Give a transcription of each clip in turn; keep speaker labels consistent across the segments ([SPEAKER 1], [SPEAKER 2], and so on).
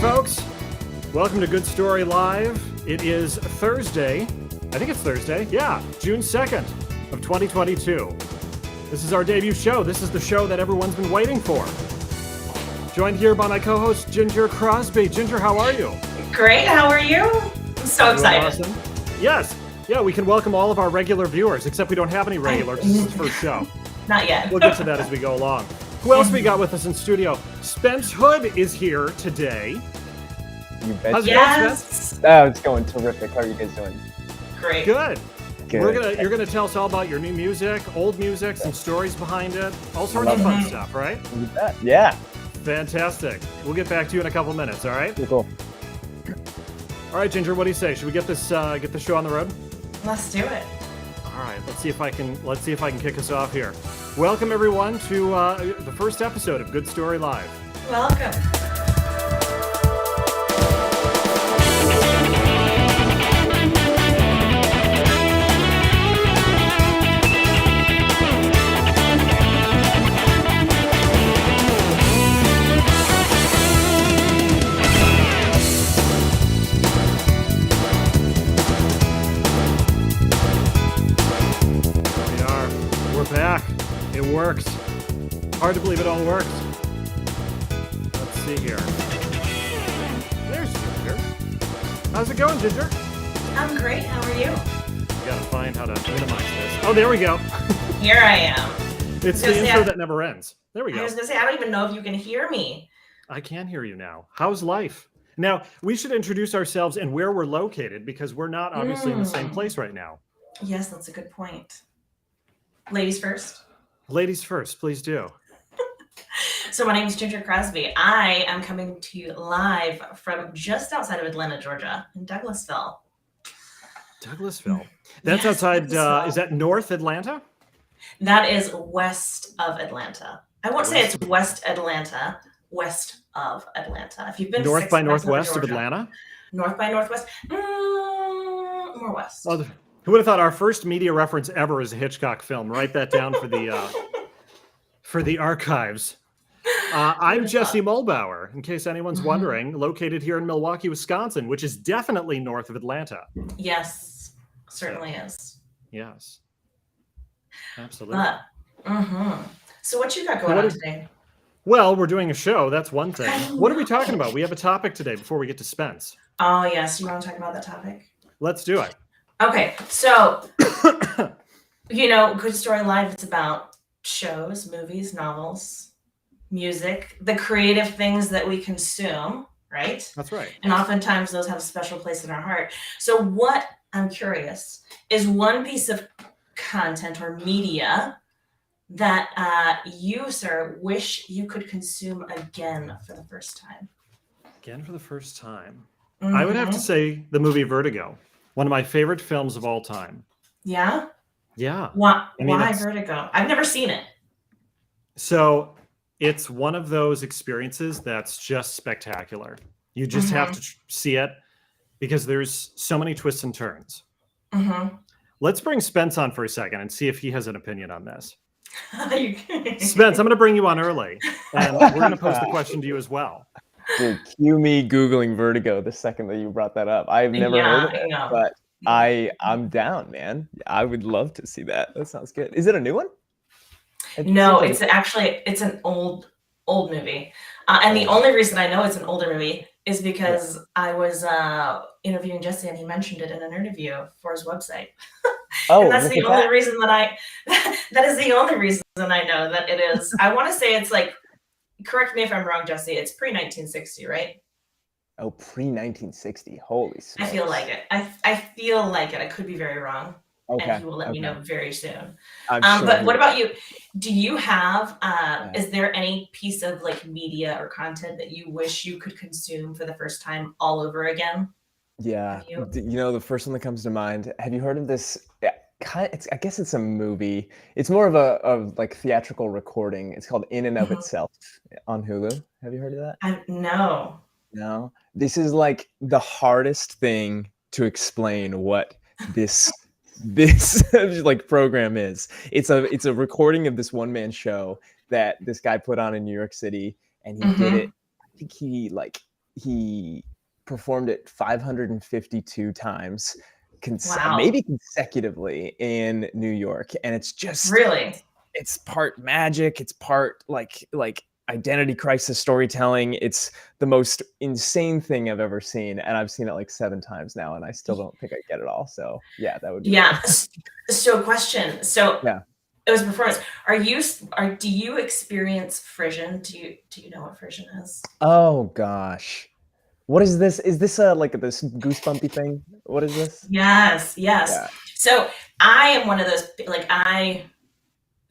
[SPEAKER 1] folks. Welcome to Good Story Live. It is Thursday. I think it's Thursday. Yeah, June 2nd of 2022. This is our debut show. This is the show that everyone's been waiting for. Joined here by my co-host, Ginger Crosby. Ginger, how are you?
[SPEAKER 2] Great. How are you? I'm so excited.
[SPEAKER 1] Awesome. Yes. Yeah, we can welcome all of our regular viewers, except we don't have any regulars. This is the first show.
[SPEAKER 2] Not yet.
[SPEAKER 1] We'll get to that as we go along. Who else we got with us in studio? Spence Hood is here today.
[SPEAKER 3] You bet.
[SPEAKER 1] How's it going, Spence?
[SPEAKER 3] Oh, it's going terrific. How are you guys doing?
[SPEAKER 2] Great.
[SPEAKER 1] Good.
[SPEAKER 3] Good.
[SPEAKER 1] You're gonna tell us all about your new music, old music, some stories behind it, all sorts of fun stuff, right?
[SPEAKER 3] You bet. Yeah.
[SPEAKER 1] Fantastic. We'll get back to you in a couple minutes, all right?
[SPEAKER 3] Cool.
[SPEAKER 1] All right, Ginger, what do you say? Should we get the show on the road?
[SPEAKER 2] Let's do it.
[SPEAKER 1] All right, let's see if I can kick us off here. Welcome everyone to the first episode of Good Story Live.
[SPEAKER 2] Welcome.
[SPEAKER 1] Back. It works. Hard to believe it all works. Let's see here. There's Ginger. How's it going, Ginger?
[SPEAKER 2] I'm great. How are you?
[SPEAKER 1] We gotta find how to minimize this. Oh, there we go.
[SPEAKER 2] Here I am.
[SPEAKER 1] It's the intro that never ends. There we go.
[SPEAKER 2] I was gonna say, I don't even know if you can hear me.
[SPEAKER 1] I can hear you now. How's life? Now, we should introduce ourselves and where we're located because we're not obviously in the same place right now.
[SPEAKER 2] Yes, that's a good point. Ladies first.
[SPEAKER 1] Ladies first, please do.
[SPEAKER 2] So my name is Ginger Crosby. I am coming to you live from just outside of Atlanta, Georgia, in Douglasville.
[SPEAKER 1] Douglasville. That's
[SPEAKER 2] Yes,
[SPEAKER 1] outside,
[SPEAKER 2] Douglasville.
[SPEAKER 1] Is that North Atlanta?
[SPEAKER 2] That is west of Atlanta. I won't say it's West Atlanta, west of Atlanta. If you've been
[SPEAKER 1] North
[SPEAKER 2] to
[SPEAKER 1] by
[SPEAKER 2] 6
[SPEAKER 1] Northwest of
[SPEAKER 2] Georgia,
[SPEAKER 1] Atlanta?
[SPEAKER 2] North by Northwest, more west.
[SPEAKER 1] Oh, who would have thought our first media reference ever is a Hitchcock film? Write that down for the archives. I'm Jesse Mulbauer, in case anyone's wondering, located here in Milwaukee, Wisconsin, which is definitely north of Atlanta.
[SPEAKER 2] Yes, certainly is.
[SPEAKER 1] Yes, absolutely.
[SPEAKER 2] So what you got going on today?
[SPEAKER 1] Well, we're doing a show. That's one thing. What are we talking about? We have a topic today before we get to Spence.
[SPEAKER 2] Oh, yes. You want to talk about that topic?
[SPEAKER 1] Let's do it.
[SPEAKER 2] Okay, so, Good Story Live, it's about shows, movies, novels, music, the creative things that we consume, right?
[SPEAKER 1] That's right.
[SPEAKER 2] And oftentimes those have a special place in our heart. So what, I'm curious, is one piece of content or media that you, sir, wish you could consume again for the first time?
[SPEAKER 1] Again for the first time. I would have to say the movie Vertigo. One of my favorite films of all time.
[SPEAKER 2] Yeah?
[SPEAKER 1] Yeah.
[SPEAKER 2] Why Vertigo? I've never seen it.
[SPEAKER 1] So it's one of those experiences that's just spectacular. You just have to see it because there's so many twists and turns. Let's bring Spence on for a second and see if he has an opinion on this. Spence, I'm going to bring you on early, and we're going to pose the question to you as well.
[SPEAKER 3] Dude, cue me Googling Vertigo the second that you brought that up. I've never heard of it, but I'm down, man. I would love to see that. That sounds good. Is it a new one?
[SPEAKER 2] No, it's an old movie. And the only reason I know it's an older movie is because I was interviewing Jesse and he mentioned it in an interview for his website.
[SPEAKER 3] Oh,
[SPEAKER 2] and that's the only reason that is the only reason I know that it is. I want to say it's like, correct me if I'm wrong, Jesse, it's pre-1960, right?
[SPEAKER 3] Oh, pre-1960. Holy smokes.
[SPEAKER 2] I feel like it. I feel like it. I could be very wrong.
[SPEAKER 3] Okay.
[SPEAKER 2] And he will let me know very soon.
[SPEAKER 3] I'm sure
[SPEAKER 2] but what about you? Do you have, is there any piece of like media or content that you wish you could consume for the first time all over again?
[SPEAKER 3] Yeah. The first one that comes to mind, have you heard of this? I guess it's a movie. It's more of a like theatrical recording. It's called In and of Itself on Hulu. Have you heard of that?
[SPEAKER 2] No.
[SPEAKER 3] No. This is like the hardest thing to explain what this like program is. It's a recording of this one-man show that this guy put on in New York City, and he did it. I think he like he performed it 552 times,
[SPEAKER 2] Wow.
[SPEAKER 3] maybe consecutively in New York, and it's just
[SPEAKER 2] Really?
[SPEAKER 3] it's part magic, it's part like identity crisis storytelling. It's the most insane thing I've ever seen, and I've seen it like 7 times now, and I still don't think I get it all. So yeah, that would be
[SPEAKER 2] Yeah.
[SPEAKER 3] it.
[SPEAKER 2] So question. So
[SPEAKER 3] Yeah.
[SPEAKER 2] it was performance. Do you experience frisson? Do you know what frisson is?
[SPEAKER 3] Oh gosh. What is this? Is this like this goosebumpy thing? What is this?
[SPEAKER 2] Yes, yes.
[SPEAKER 3] Yeah.
[SPEAKER 2] So I am one of those, like,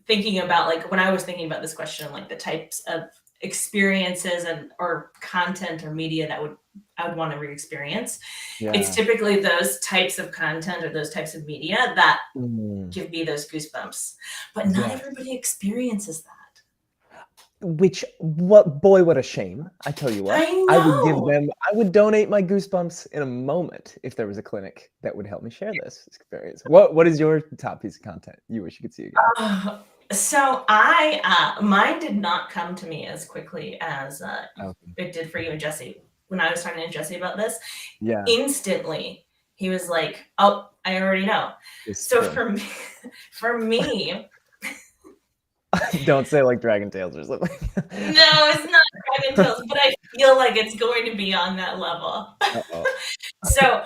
[SPEAKER 2] thinking about, like, when I was thinking about this question, like the types of experiences and or content or media that I would want to re-experience. It's
[SPEAKER 3] Yeah.
[SPEAKER 2] typically those types of content or those types of media that
[SPEAKER 3] Mm,
[SPEAKER 2] give me those goosebumps. But not
[SPEAKER 3] yes.
[SPEAKER 2] everybody experiences that.
[SPEAKER 3] What a shame. I tell you what,
[SPEAKER 2] I know.
[SPEAKER 3] I would donate my goosebumps in a moment if there was a clinic that would help me share this experience. What is your top piece of content you wish you could see again?
[SPEAKER 2] So I mine did not come to me as quickly as
[SPEAKER 3] Okay.
[SPEAKER 2] it did for you and Jesse. When I was talking to Jesse about this,
[SPEAKER 3] Yeah.
[SPEAKER 2] instantly he was like, "Oh, I already know."
[SPEAKER 3] It's
[SPEAKER 2] So
[SPEAKER 3] good.
[SPEAKER 2] for me,
[SPEAKER 3] Don't say like Dragon Tales or something.
[SPEAKER 2] no, it's not Dragon Tales, but I feel like it's going to be on that level.
[SPEAKER 3] Uh-oh.
[SPEAKER 2] So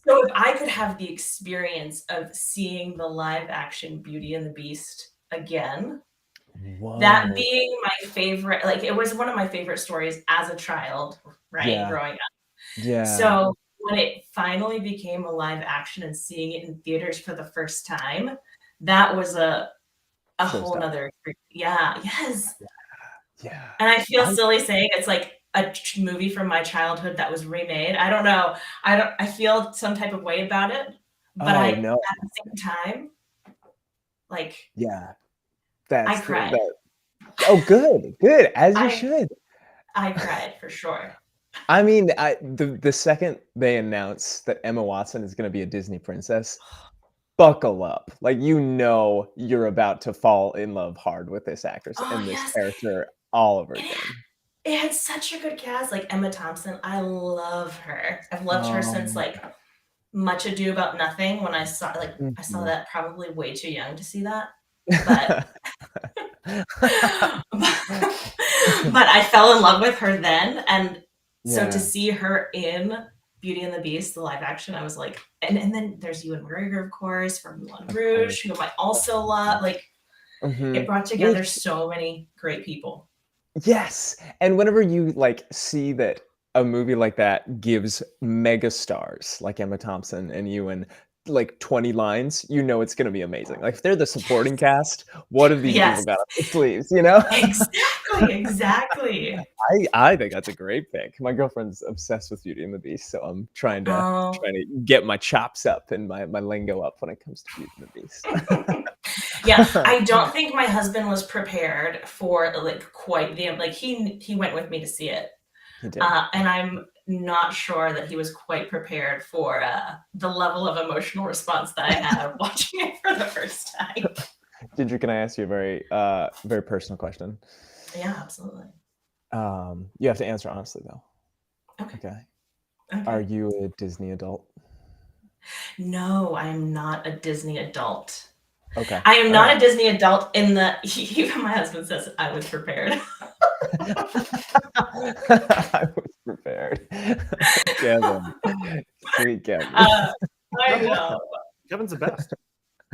[SPEAKER 2] so if I could have the experience of seeing the live action Beauty and the Beast again, that
[SPEAKER 3] Whoa.
[SPEAKER 2] being my favorite, like, it was one of my favorite stories as a child, right,
[SPEAKER 3] Yeah.
[SPEAKER 2] growing up.
[SPEAKER 3] Yeah.
[SPEAKER 2] So when it finally became a live action and seeing it in theaters for the first time, that was a whole
[SPEAKER 3] Showstopper.
[SPEAKER 2] nother, yeah, yes.
[SPEAKER 3] Yeah.
[SPEAKER 2] And I feel
[SPEAKER 3] I
[SPEAKER 2] silly saying it's like a movie from my childhood that was remade. I don't know. I feel some type of way about it, but
[SPEAKER 3] Oh,
[SPEAKER 2] at
[SPEAKER 3] no.
[SPEAKER 2] the same time, like,
[SPEAKER 3] Yeah.
[SPEAKER 2] I
[SPEAKER 3] That's
[SPEAKER 2] cried.
[SPEAKER 3] that Oh, good. Good, as you
[SPEAKER 2] I
[SPEAKER 3] should.
[SPEAKER 2] I cried for sure.
[SPEAKER 3] I mean, the second they announce that Emma Watson is gonna be a Disney princess, buckle up. Like, you know you're about to fall in love hard with this actress
[SPEAKER 2] Oh,
[SPEAKER 3] and this
[SPEAKER 2] yes.
[SPEAKER 3] character all over
[SPEAKER 2] It
[SPEAKER 3] again.
[SPEAKER 2] it had such a good cast, like, Emma Thompson, I love her. I've loved her since,
[SPEAKER 3] Um,
[SPEAKER 2] like, Much Ado About Nothing when I saw
[SPEAKER 3] mhm.
[SPEAKER 2] that probably way too young to see that, but but I fell in love with her then, and so to
[SPEAKER 3] Yeah,
[SPEAKER 2] see her in Beauty and the Beast, the live action, I was like, and then there's Ewan McGregor, of course, from Moulin
[SPEAKER 3] of course.
[SPEAKER 2] Rouge, who I also love, like, it
[SPEAKER 3] Mhm.
[SPEAKER 2] brought together
[SPEAKER 3] Which
[SPEAKER 2] so many great people.
[SPEAKER 3] Yes, and whenever you, like, see that a movie like that gives mega stars like Emma Thompson and Ewan, like, 20 lines, you know it's gonna be amazing. Like, if they're the supporting
[SPEAKER 2] Yes.
[SPEAKER 3] cast, what have these people
[SPEAKER 2] Yes.
[SPEAKER 3] got up their sleeves, you know?
[SPEAKER 2] Exactly, exactly.
[SPEAKER 3] I think that's a great pick. My girlfriend's obsessed with Beauty and the Beast, so I'm
[SPEAKER 2] Oh.
[SPEAKER 3] trying to get my chops up and my lingo up when it comes to Beauty and the Beast.
[SPEAKER 2] Yeah, I don't think my husband was prepared for, like, quite the, like, he went with me to see it,
[SPEAKER 3] He did.
[SPEAKER 2] and I'm not sure that he was quite prepared for, the level of emotional response that I had watching it for the first time.
[SPEAKER 3] Ginger, can I ask you a very personal question?
[SPEAKER 2] Yeah, absolutely.
[SPEAKER 3] You have to answer honestly, though.
[SPEAKER 2] Okay,
[SPEAKER 3] Okay. Are
[SPEAKER 2] okay.
[SPEAKER 3] you a Disney adult?
[SPEAKER 2] No, I am not a Disney adult.
[SPEAKER 3] Okay.
[SPEAKER 2] I am
[SPEAKER 3] All
[SPEAKER 2] not
[SPEAKER 3] right.
[SPEAKER 2] a Disney adult in the even my husband says I was prepared.
[SPEAKER 3] I was prepared. Kevin. Sweet Kevin.
[SPEAKER 2] Uh, I
[SPEAKER 1] I'm love
[SPEAKER 2] know.
[SPEAKER 1] Kevin. Kevin's the best.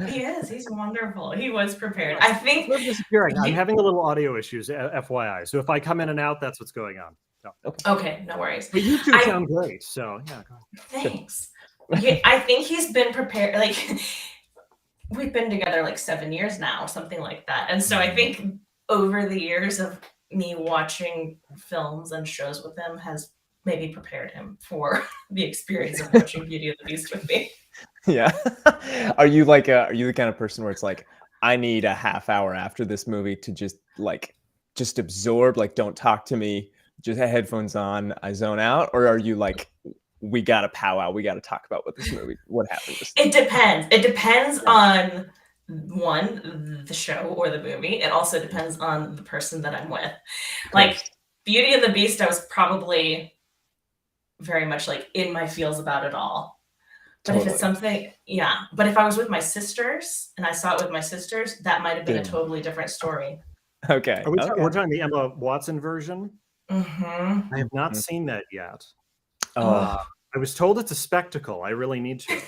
[SPEAKER 2] He is, he's wonderful. He was prepared.
[SPEAKER 1] Right.
[SPEAKER 2] I
[SPEAKER 1] It's
[SPEAKER 2] think
[SPEAKER 1] not disappearing. I'm
[SPEAKER 2] you
[SPEAKER 1] having a little audio issues, FYI. So if I come in and out, that's what's going on. So,
[SPEAKER 3] Okay.
[SPEAKER 2] okay, no worries.
[SPEAKER 1] but you two
[SPEAKER 2] I
[SPEAKER 1] sound great. So yeah, go ahead.
[SPEAKER 3] Good.
[SPEAKER 2] Thanks. Yeah, I think he's been prepared, like, we've been together, like, 7 years now, something like that, and so I
[SPEAKER 3] Mm,
[SPEAKER 2] think over the years of me watching films and shows with him has maybe prepared him for the experience of watching Beauty and the Beast with me.
[SPEAKER 3] yeah. Are you the kind of person where it's like, I need a half hour after this movie to just absorb, like, don't talk to me, just have headphones on, I zone out? Or are you like, we gotta powwow, we gotta talk about what happened this
[SPEAKER 2] It
[SPEAKER 3] time?
[SPEAKER 2] depends. It depends
[SPEAKER 3] Yeah,
[SPEAKER 2] on, one, the show or the movie. It also depends on the person that I'm with.
[SPEAKER 3] of
[SPEAKER 2] Like,
[SPEAKER 3] course.
[SPEAKER 2] Beauty and the Beast, I was probably very much like in my feels about it all. But
[SPEAKER 3] Totally.
[SPEAKER 2] if it's something, yeah. But if I was with my sisters and I saw it with my sisters, that might have been a totally different story.
[SPEAKER 3] Okay.
[SPEAKER 1] We're talking the Emma Watson version?
[SPEAKER 2] Mm-hmm.
[SPEAKER 1] I have not seen that yet.
[SPEAKER 3] Oh,
[SPEAKER 1] I was told it's a spectacle. I really need to.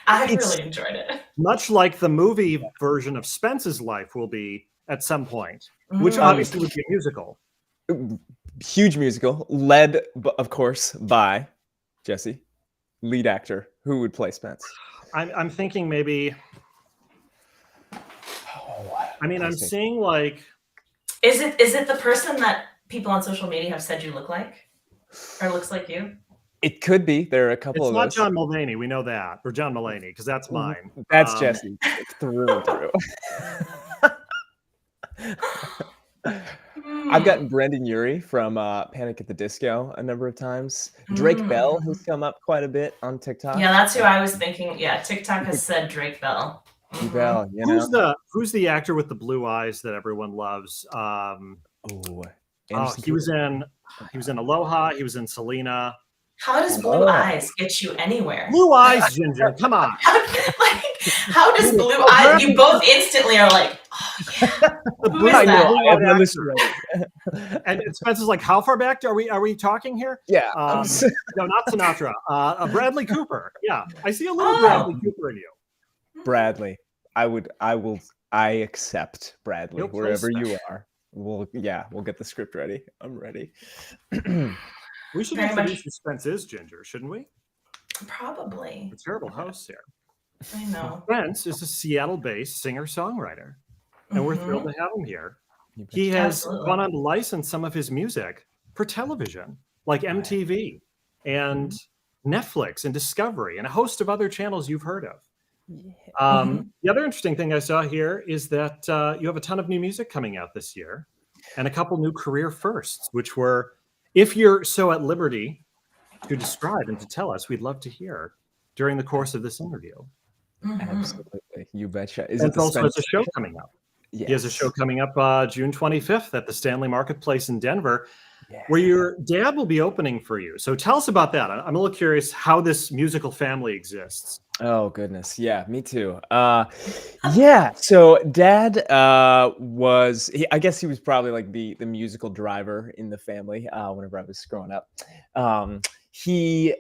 [SPEAKER 2] I really enjoyed it.
[SPEAKER 1] Much like the movie version of Spence's life will be at some point, which obviously would be a musical.
[SPEAKER 3] huge musical, led, of course, by Jesse, lead actor. Who would play Spence?
[SPEAKER 1] I'm thinking maybe. I mean, I'm seeing like.
[SPEAKER 2] Is it the person that people on social media have said you look like, or looks like you?
[SPEAKER 3] It could be. There are a couple of those.
[SPEAKER 1] It's not John Mulaney. We know that, or John Mulaney, because that's mine.
[SPEAKER 3] That's Jesse through and through. I've gotten Brendan Urie from Panic at the Disco a number of times. Drake Bell, who's come up quite a bit on TikTok.
[SPEAKER 2] Yeah, that's who I was thinking. Yeah, TikTok has said Drake Bell.
[SPEAKER 3] Bell, you know?
[SPEAKER 1] Who's the actor with the blue eyes that everyone loves? He was in Aloha. He was in Selena.
[SPEAKER 2] How does blue eyes get you anywhere?
[SPEAKER 1] Blue eyes, Ginger. Come on.
[SPEAKER 2] How does blue eyes? You both instantly are like, oh yeah. Who is
[SPEAKER 1] that? And Spencer's like, how far back are we talking here?
[SPEAKER 3] Yeah.
[SPEAKER 1] No, not Sinatra. Bradley Cooper. Yeah, I see a little Bradley Cooper in you.
[SPEAKER 3] Bradley, I accept Bradley wherever you are. We'll get the script ready. I'm ready.
[SPEAKER 1] We should introduce who Spence is, Ginger, shouldn't we?
[SPEAKER 2] Probably.
[SPEAKER 1] A terrible host here.
[SPEAKER 2] I know.
[SPEAKER 1] Spence is a Seattle-based singer-songwriter, and we're thrilled to have him here. He has gone on to license some of his music for television, like MTV and Netflix and Discovery, and a host of other channels you've heard of. The other interesting thing I saw here is that you have a ton of new music coming out this year, and a couple new career firsts, which were, if you're so at liberty to describe and to tell us, we'd love to hear during the course of this interview.
[SPEAKER 3] Absolutely, you betcha.
[SPEAKER 1] It also has a show coming up. Yes. He has a show coming up June 25th at the Stanley Marketplace in Denver, where your dad will be opening for you. So tell us about that. I'm a little curious how this musical family exists.
[SPEAKER 3] Oh, goodness. Yeah, me too. So Dad I guess he was probably like the musical driver in the family whenever I was growing up. He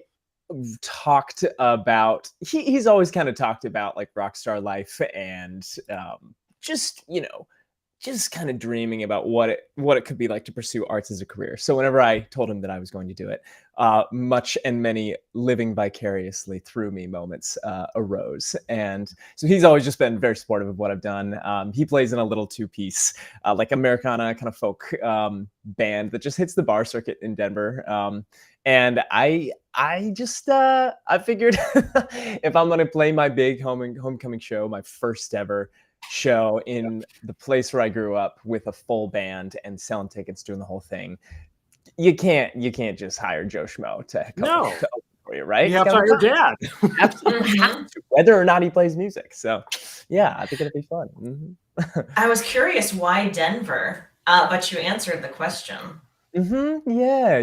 [SPEAKER 3] talked about, he's always kind of talked about like rock star life and just kind of dreaming about what it could be like to pursue arts as a career. So whenever I told him that I was going to do it, much and many living vicariously through me moments arose. And so he's always just been very supportive of what I've done. He plays in a little two-piece, like Americana kind of folk band that just hits the bar circuit in Denver. And I figured if I'm going to play my big homecoming show, my first ever show in the place where I grew up with a full band and selling tickets, doing the whole thing, you can't just hire Joe Schmo to open for you, right?
[SPEAKER 1] You have to hire your dad.
[SPEAKER 3] Absolutely, whether or not he plays music. So yeah, I think it'll be fun.
[SPEAKER 2] I was curious why Denver, but you answered the question.
[SPEAKER 3] Yeah.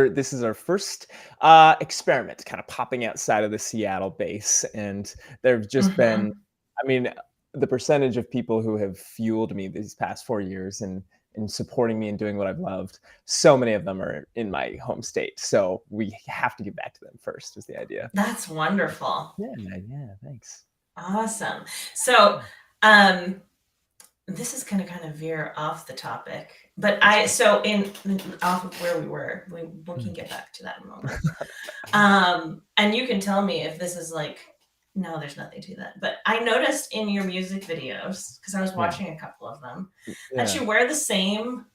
[SPEAKER 3] This is our first experiment, kind of popping outside of the Seattle base, and there've just been, the percentage of people who have fueled me these past 4 years and supporting me and doing what I've loved, so many of them are in my home state. So we have to give back to them first, is the idea.
[SPEAKER 2] That's wonderful.
[SPEAKER 3] Yeah, thanks.
[SPEAKER 2] Awesome. So this is going to kind of veer off the topic, but off of where we can get back to that in a moment. And you can tell me if this is like, no, there's nothing to that. But I noticed in your music videos, because I was watching a couple of them, that you wear the same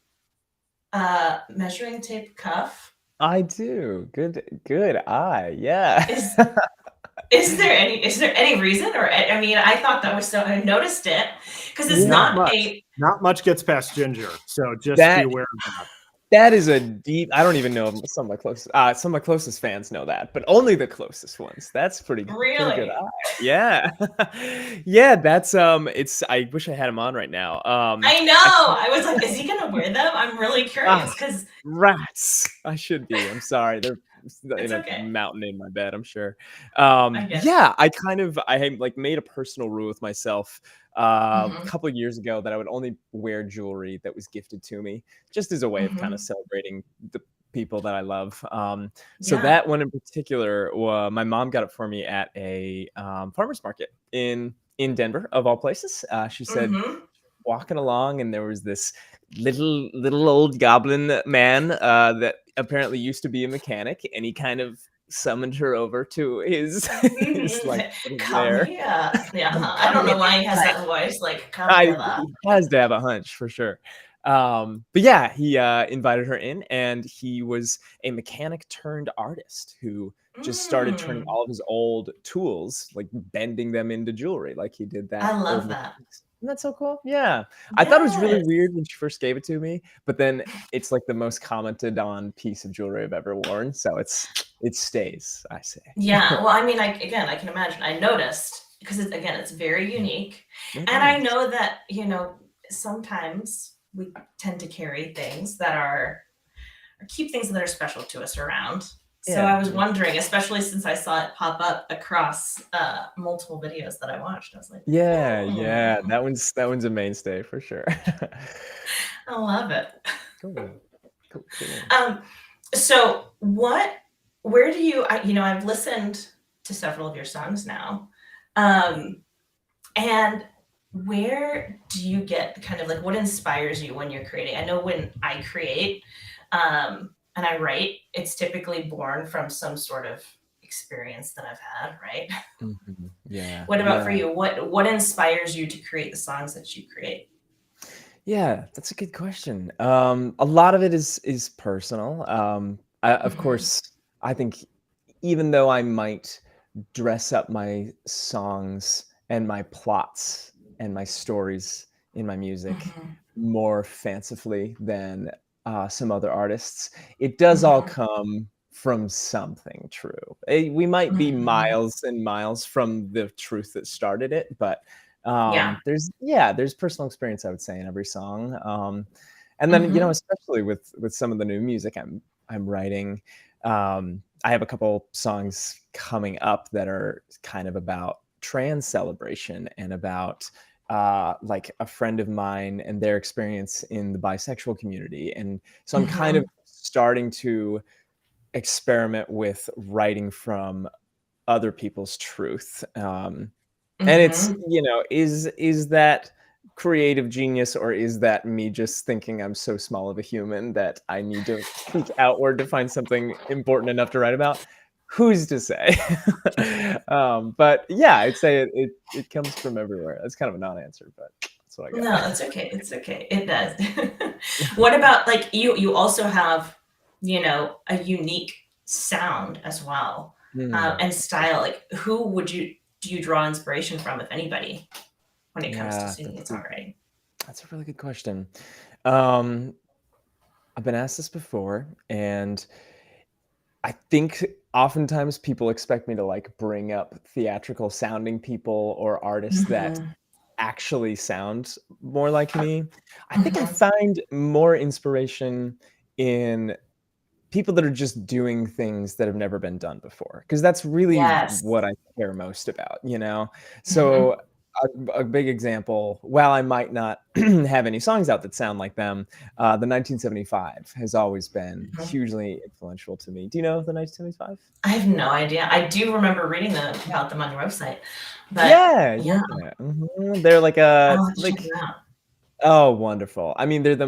[SPEAKER 2] measuring tape cuff.
[SPEAKER 3] I do. Good eye. Yeah.
[SPEAKER 2] Is there any reason? Or I thought that was I noticed it because it's not
[SPEAKER 1] much gets past Ginger. So just be aware of that.
[SPEAKER 3] That is a deep. I don't even know if some of my closest fans know that, but only the closest ones. That's pretty good
[SPEAKER 2] Really?
[SPEAKER 3] eye. Yeah. Yeah, that's it's I wish I had him on right now.
[SPEAKER 2] I know.
[SPEAKER 3] I can't
[SPEAKER 2] I was like, is he gonna wear them? I'm really
[SPEAKER 3] ah,
[SPEAKER 2] curious because
[SPEAKER 3] rats. I should be. I'm sorry. They're in
[SPEAKER 2] it's
[SPEAKER 3] a
[SPEAKER 2] okay.
[SPEAKER 3] mountain in my bed, I'm sure.
[SPEAKER 2] I get it.
[SPEAKER 3] Yeah, I had like made a personal rule with myself a
[SPEAKER 2] Mm-hmm.
[SPEAKER 3] couple of years ago that I would only wear jewelry that was gifted to me, just as a way of kind
[SPEAKER 2] Mm-hmm.
[SPEAKER 3] of celebrating the people that I love. So
[SPEAKER 2] Yeah.
[SPEAKER 3] that one in particular, my mom got it for me at a farmer's market in Denver, of all places. She said,
[SPEAKER 2] Mm-hmm.
[SPEAKER 3] walking along, and there was this little old goblin man that apparently used to be a mechanic, and he kind of summoned her over to his his
[SPEAKER 2] Mm-hmm.
[SPEAKER 3] like sort of
[SPEAKER 2] Come
[SPEAKER 3] lair.
[SPEAKER 2] here. Yeah. I
[SPEAKER 3] Come
[SPEAKER 2] don't
[SPEAKER 3] here.
[SPEAKER 2] know why he has that voice. Like, come here.
[SPEAKER 3] He has to have a hunch for sure. But yeah, he invited her in, and he was a mechanic turned artist who just started turning
[SPEAKER 2] Mm,
[SPEAKER 3] all of his old tools, like bending them into jewelry, like he did
[SPEAKER 2] I
[SPEAKER 3] that old
[SPEAKER 2] love that.
[SPEAKER 3] mechanics. Isn't that so cool? Yeah. I thought it was really
[SPEAKER 2] Yes.
[SPEAKER 3] weird when she first gave it to me, but then it's like the most commented on piece of jewelry I've ever worn. So it stays, I say.
[SPEAKER 2] Yeah. Well, I mean, I can imagine. I noticed because it's very unique.
[SPEAKER 3] It
[SPEAKER 2] And I
[SPEAKER 3] is.
[SPEAKER 2] know that, sometimes we tend to carry things that are, or keep things that are special to us around. So I
[SPEAKER 3] Yeah.
[SPEAKER 2] was wondering, especially since I saw it pop up across multiple videos that I watched, I was like,
[SPEAKER 3] Yeah, yeah.
[SPEAKER 2] hmm,
[SPEAKER 3] That one's a mainstay for sure.
[SPEAKER 2] I love it.
[SPEAKER 3] Cool. Cool, cool.
[SPEAKER 2] Um, so where do you, I've listened to several of your songs now. Um, and where do you get kind of like what inspires you when you're creating? I know when I create and I write, it's typically born from some sort of experience that I've had, right?
[SPEAKER 3] Mhm. Yeah,
[SPEAKER 2] What about for
[SPEAKER 3] yeah.
[SPEAKER 2] you? What inspires you to create the songs that you create?
[SPEAKER 3] Yeah, that's a good question. A lot of it is personal. Of
[SPEAKER 2] Hmm.
[SPEAKER 3] course, I think even though I might dress up my songs and my plots and my stories in my music
[SPEAKER 2] Hmm.
[SPEAKER 3] more fancifully than some other artists, it does all
[SPEAKER 2] Hmm.
[SPEAKER 3] come from something true. We might be
[SPEAKER 2] Hmm.
[SPEAKER 3] miles and miles from the truth that started it, but
[SPEAKER 2] Yeah.
[SPEAKER 3] there's personal experience, I would say, in every song. And then
[SPEAKER 2] Hmm.
[SPEAKER 3] especially with some of the new music I'm writing, I have a couple songs coming up that are kind of about trans celebration and about like a friend of mine and their experience in the bisexual community. And so I'm kind of
[SPEAKER 2] Hmm.
[SPEAKER 3] starting to experiment with writing from other people's truth. And it's,
[SPEAKER 2] Hmm.
[SPEAKER 3] is that creative genius, or is that me just thinking I'm so small of a human that I need to peek outward to find something important enough to write about? Who's to say? But yeah, I'd say it comes from everywhere. That's kind of a non-answer, but that's what I
[SPEAKER 2] No,
[SPEAKER 3] got.
[SPEAKER 2] it's okay. It's okay. It does. What about like you also have, a unique sound as well,
[SPEAKER 3] Hmm.
[SPEAKER 2] and style. Like who would you do you draw inspiration from, if anybody, when it comes to
[SPEAKER 3] Yeah,
[SPEAKER 2] singing and songwriting?
[SPEAKER 3] that's a really good question. Um, I've been asked this before, and I think oftentimes people expect me to like bring up theatrical sounding people or artists that
[SPEAKER 2] Mhm.
[SPEAKER 3] actually sound more like me. I think I
[SPEAKER 2] Mhm.
[SPEAKER 3] find more inspiration in people that are just doing things that have never been done before, because that's really
[SPEAKER 2] Yes.
[SPEAKER 3] what I care most about? So
[SPEAKER 2] Mhm.
[SPEAKER 3] a big example, while I might not have any songs out that sound like them, the 1975 has always been
[SPEAKER 2] Mhm.
[SPEAKER 3] hugely influential to me. Do you know the 1975?
[SPEAKER 2] I have no idea. I do remember reading about them on your website, but
[SPEAKER 3] Yeah,
[SPEAKER 2] yeah,
[SPEAKER 3] yeah. They're like
[SPEAKER 2] I'll have to check them out.
[SPEAKER 3] oh, wonderful. I mean, they're the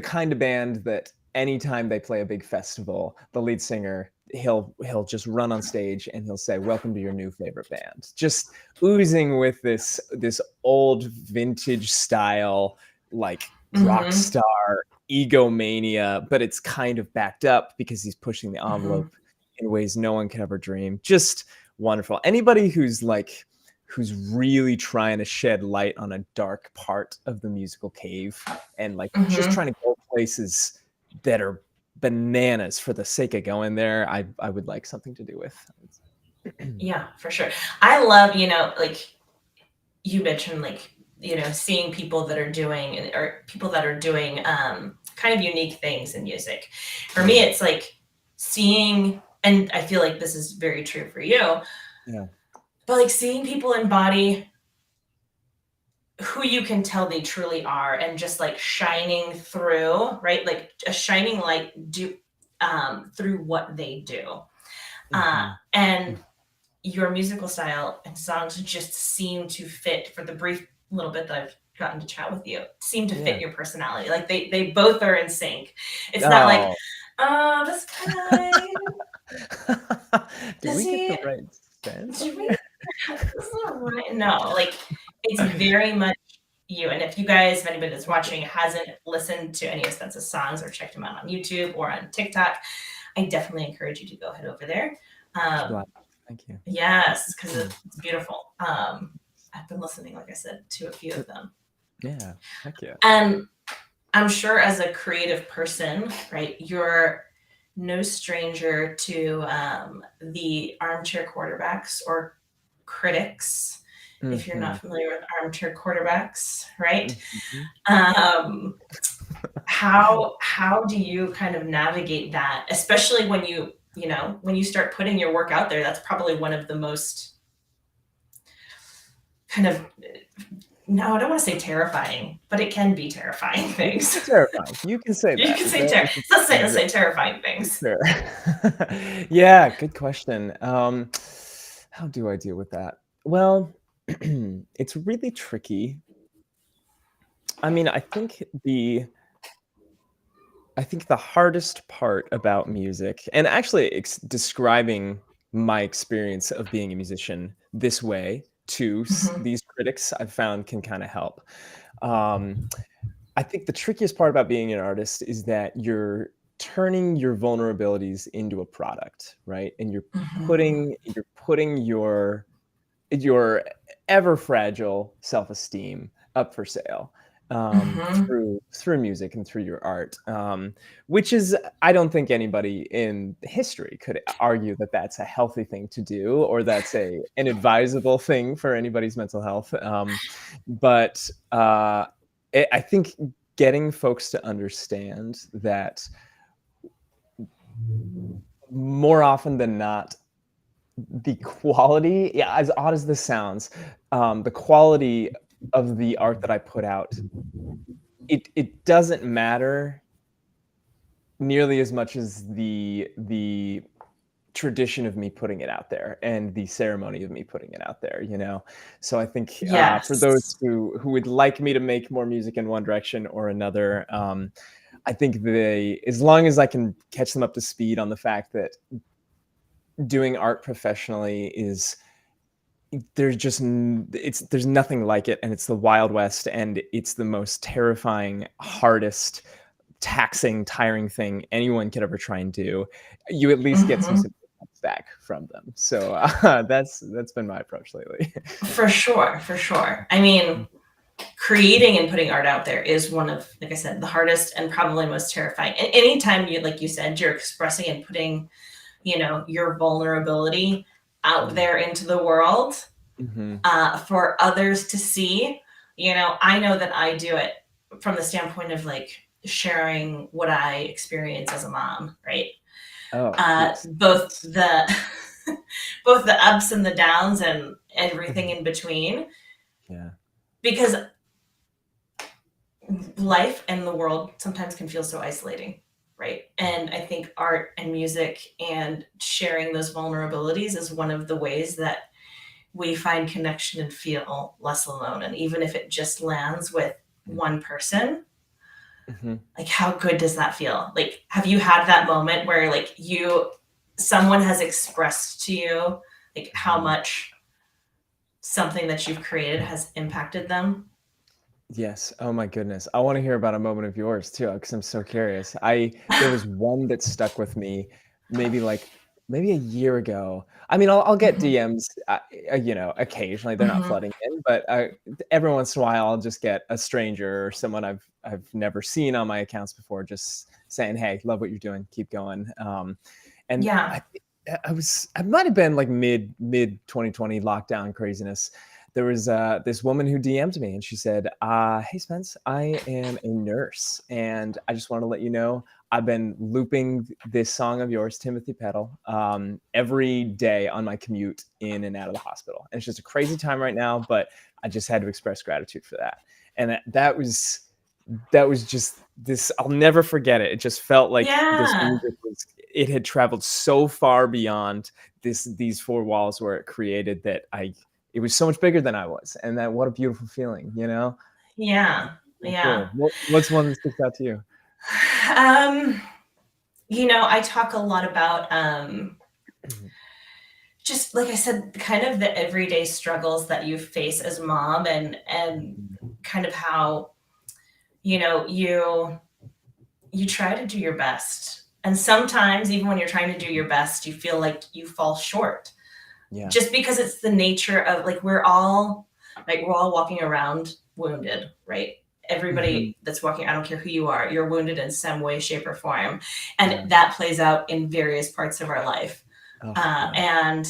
[SPEAKER 3] kind of band that anytime they play a big festival, the lead singer, he'll just run on stage and he'll say, "Welcome to your new favorite band." Just oozing with this old vintage style, like rock
[SPEAKER 2] Mhm.
[SPEAKER 3] star egomania, but it's kind of backed up because he's pushing the
[SPEAKER 2] Mhm.
[SPEAKER 3] envelope in ways no one could ever dream. Just wonderful. Anybody who's really trying to shed light on a dark part of the musical cave and like just
[SPEAKER 2] Mhm.
[SPEAKER 3] trying to go places that are bananas for the sake of going there, I would like something to do with.
[SPEAKER 2] Yeah, for sure. I love, like you mentioned, like, seeing people that are doing kind of unique things in music. For me, it's like seeing, and I feel like this is very true for you,
[SPEAKER 3] Yeah.
[SPEAKER 2] but like seeing people embody who you can tell they truly are and just like shining through, right? Like a shining light through what they do. And your musical style and songs just seem to fit, for the brief little bit that I've gotten to chat with you, seem to fit your personality. Like they both are in sync. It's not like, oh, this guy.
[SPEAKER 3] Do we get the right Spence?
[SPEAKER 2] Right? No, like it's very much you. And if anybody that's watching hasn't listened to any of Spence's songs or checked him out on YouTube or on TikTok, I definitely encourage you to go head over there.
[SPEAKER 3] Thank you.
[SPEAKER 2] Yes, because it's beautiful. I've been listening, like I said, to a few of them.
[SPEAKER 3] Yeah, heck yeah.
[SPEAKER 2] And I'm sure as a creative person, right, you're no stranger to the armchair quarterbacks or critics, if you're not familiar with armchair quarterbacks, right? How do you kind of navigate that, especially when when you start putting your work out there? That's probably one of the most kind of, no, I don't want to say terrifying, but it can be terrifying things.
[SPEAKER 3] Terrifying. You can say that.
[SPEAKER 2] You can say let's say terrifying things.
[SPEAKER 3] Sure. Yeah, good question. How do I deal with that? Well, it's really tricky. I mean, I think the hardest part about music, and actually describing my experience of being a musician this way to these critics, I've found can kind of help. I think the trickiest part about being an artist is that you're turning your vulnerabilities into a product, right? And you're putting your ever fragile self-esteem up for sale through music and through your art, which is, I don't think anybody in history could argue that that's a healthy thing to do, or that's an advisable thing for anybody's mental health. But I think getting folks to understand that more often than not, the quality, as odd as this sounds, the quality of the art that I put out, it doesn't matter nearly as much as the tradition of me putting it out there and the ceremony of me putting it out there, So I think for those who would like me to make more music in one direction or another, I think as long as I can catch them up to speed on the fact that doing art professionally there's nothing like it, and it's the Wild West, and it's the most terrifying, hardest, taxing, tiring thing anyone could ever try and do. You at least get some support back from them. So that's been my approach lately.
[SPEAKER 2] For sure. I mean, creating and putting art out there is one of, like I said, the hardest and probably most terrifying. And anytime like you said, you're expressing and putting, your vulnerability out there into the world for others to see, I know that I do it from the standpoint of like sharing what I experience as a mom, right? Both the ups and the downs and everything in between.
[SPEAKER 3] Yeah.
[SPEAKER 2] Because life and the world sometimes can feel so isolating, right? And I think art and music and sharing those vulnerabilities is one of the ways that we find connection and feel less alone. And even if it just lands with one person, like how good does that feel? Like, have you had that moment where like someone has expressed to you like how much something that you've created has impacted them?
[SPEAKER 3] Yes. Oh my goodness. I want to hear about a moment of yours too, because I'm so curious. There was one that stuck with me maybe like maybe a year ago. I mean, I'll get DMs, you know, occasionally. They're not flooding in, but every once in a while, I'll just get a stranger or someone I've never seen on my accounts before, just saying, "Hey, love what you're doing. Keep going." And
[SPEAKER 2] Yeah.
[SPEAKER 3] I might have been like mid 2020 lockdown craziness. There was this woman who DM'd me and she said, "Hey Spence, I am a nurse and I just want to let you know I've been looping this song of yours, Timothy Petal, every day on my commute in and out of the hospital. And it's just a crazy time right now, but I just had to express gratitude for that." And that was just this. I'll never forget it. It just felt like this
[SPEAKER 2] Yeah.
[SPEAKER 3] music it had traveled so far beyond these four walls where it created that it was so much bigger than I was. And that, what a beautiful feeling, you know?
[SPEAKER 2] Yeah. Yeah.
[SPEAKER 3] Cool. What's one that sticks out to you?
[SPEAKER 2] You know, I talk a lot about just like I said, kind of the everyday struggles that you face as mom, and kind of how, you know, you try to do your best. And sometimes even when you're trying to do your best, you feel like you fall short.
[SPEAKER 3] Yeah.
[SPEAKER 2] Just because it's the nature of, like, we're all walking around wounded, right? Everybody that's walking, I don't care who you are, you're wounded in some way, shape, or form. And that plays out in various parts of our life. And